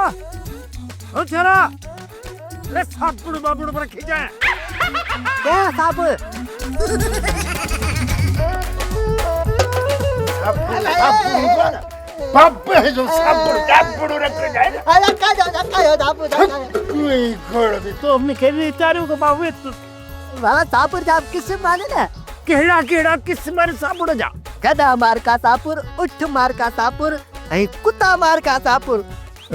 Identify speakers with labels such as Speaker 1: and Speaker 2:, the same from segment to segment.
Speaker 1: ओ चला ले साबुड़ बाबुड़ पर खींचा
Speaker 2: क्या साबुड़
Speaker 1: पापा है जो साबुड़ रख जाए
Speaker 2: अरे का साबुड़
Speaker 1: कोई खोड़ दे तो हमने खेली तारू को बाबू तो
Speaker 2: वाला साबुड़ जाप किससे माने ना
Speaker 1: केड़ा केड़ा किस मारे साबुड़ जा
Speaker 2: गधा मार का साबुड़ उठ मार का साबुड़ ऐं कुत्ता मार का साबुड़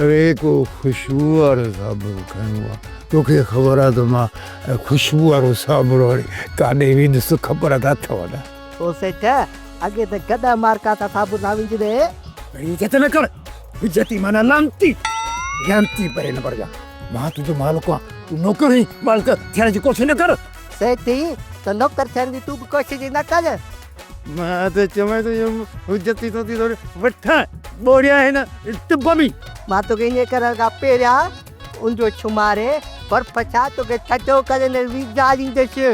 Speaker 1: अरे को खुशबू वारो साबुड़ खणवा तोखे ख़बर आहे त मां खुशबू वारो साबुड़ काॾे वेंदुसि ख़बर त अथव न
Speaker 2: ओ सेठ आगे त गधा मार का साबुड़ ना विझदे
Speaker 1: इज्जत न कर इज्जती माना लांती लांती परे न पड़ जा मां तुझो मालिक आहे तू नौकर ही मालिक थियण जी कोशिशि न कर
Speaker 2: सेठी त नौकर थियण जी तूं बि कोशिशि न कर
Speaker 1: मां त चवां थो इज्जती तो थी थोरी वठां बोरिया है न टिब में
Speaker 2: मां तोखे ईअं करण खां पहिरियां उनजो छुमारे बर्फ़ छा तोखे थधो करे न वीज़ा ॾींदुसि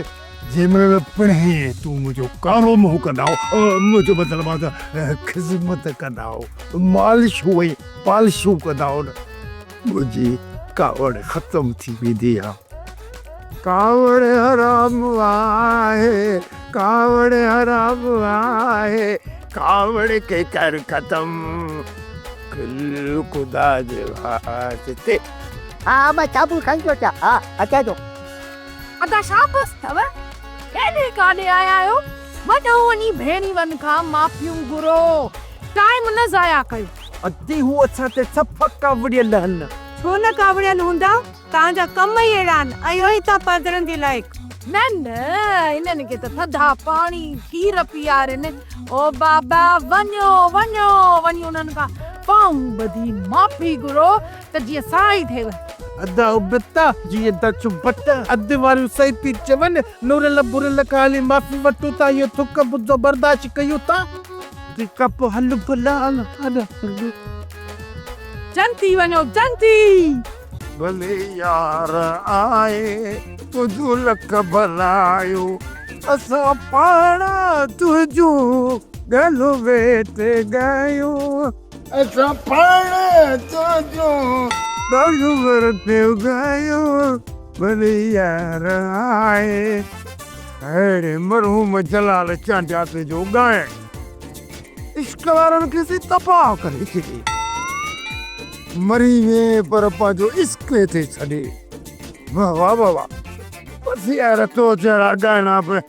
Speaker 1: जंहिंमहिल पिणे तूं मुंहिंजो कारो मुंहुं कंदा मुंहिंजो मतिलबु आहे त ख़िदमत कंदा मालिशूं ऐं पालिशूं कंदा न मुंहिंजी कावड़ ख़तमु थी वेंदी आहे कावड़ हराम आहे कावड़ हराम आहे कावड़ खे कर ख़तमु कुल ख़ुदा जे वास्ते
Speaker 2: हा मां साबुण खणी थो अचां हा अचां थो
Speaker 3: अदा शाबस अथव केॾे काॾे आया आहियो वञो वञी भेणी वन खां माफ़ियूं घुरो टाइम न ज़ाया कयो
Speaker 1: अधी हू असां ते सफ़ा कावड़ियल आहिनि
Speaker 3: छो न कावड़ियल हूंदा तव्हांजा कम ई अहिड़ा आहिनि इहो ई तव्हां पधरनि जे लाइक़ु न न इन्हनि खे त थधा पाणी खीर पीआरनि ओ बाबा वञो वञो वञी उन्हनि खां पाऊं ॿधी माफ़ी घुरो त जीअं साई थिएव
Speaker 1: अदा उबता जीअं त चुबत अधु वारियूं सही थी चवनि नुरल बुरल खाली माफ़ी वठूं था इहो थुक बुधो बर्दाश्त कयूं था कप हल भला हल
Speaker 3: जंती वञो जंती
Speaker 1: भले यार आए तुझो लख भलायो असां पाण तुझो गलो वेते गयो असां पाण तुझो गलो वेते गयो भले यार आए अरे मरहूम जलाल चांडिया ते जो गाए इश्क वारनि खे सी तबाह करे छॾी मरी वे पर पंहिंजो इश्क थे छॾे वाह वाह वाह वाह बस यार तो जरा गाना पे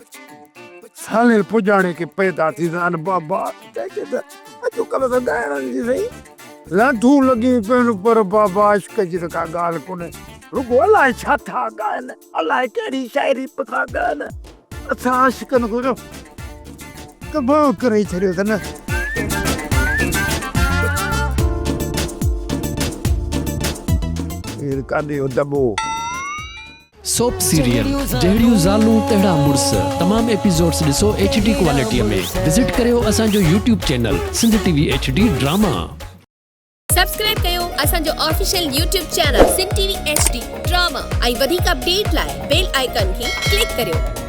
Speaker 1: साले पुजाणे के पैदा थी जान बाबा देखे त अजो कल तो गाना जी सही लाठू लगी पेन पर बाबा इश्क जी का गाल कोने रुगो अलाए छा था गान अलाए कहिड़ी शायरी पता गान असां आशिकन को कबो करे छॾियो त न
Speaker 4: सोप सीरियल जहिड़ियूं ज़ालूं तहिड़ा मुड़स तमाम एपिसोड्स ॾिसो HD क्वालिटीअ में विज़िट करियो असांजो YouTube channel Sindh TV HD drama
Speaker 5: subscribe कयो असांजो official YouTube channel Sindh TV HD drama ऐं वधीक अपडेट लाइ बेल आइकन खे क्लिक करियो।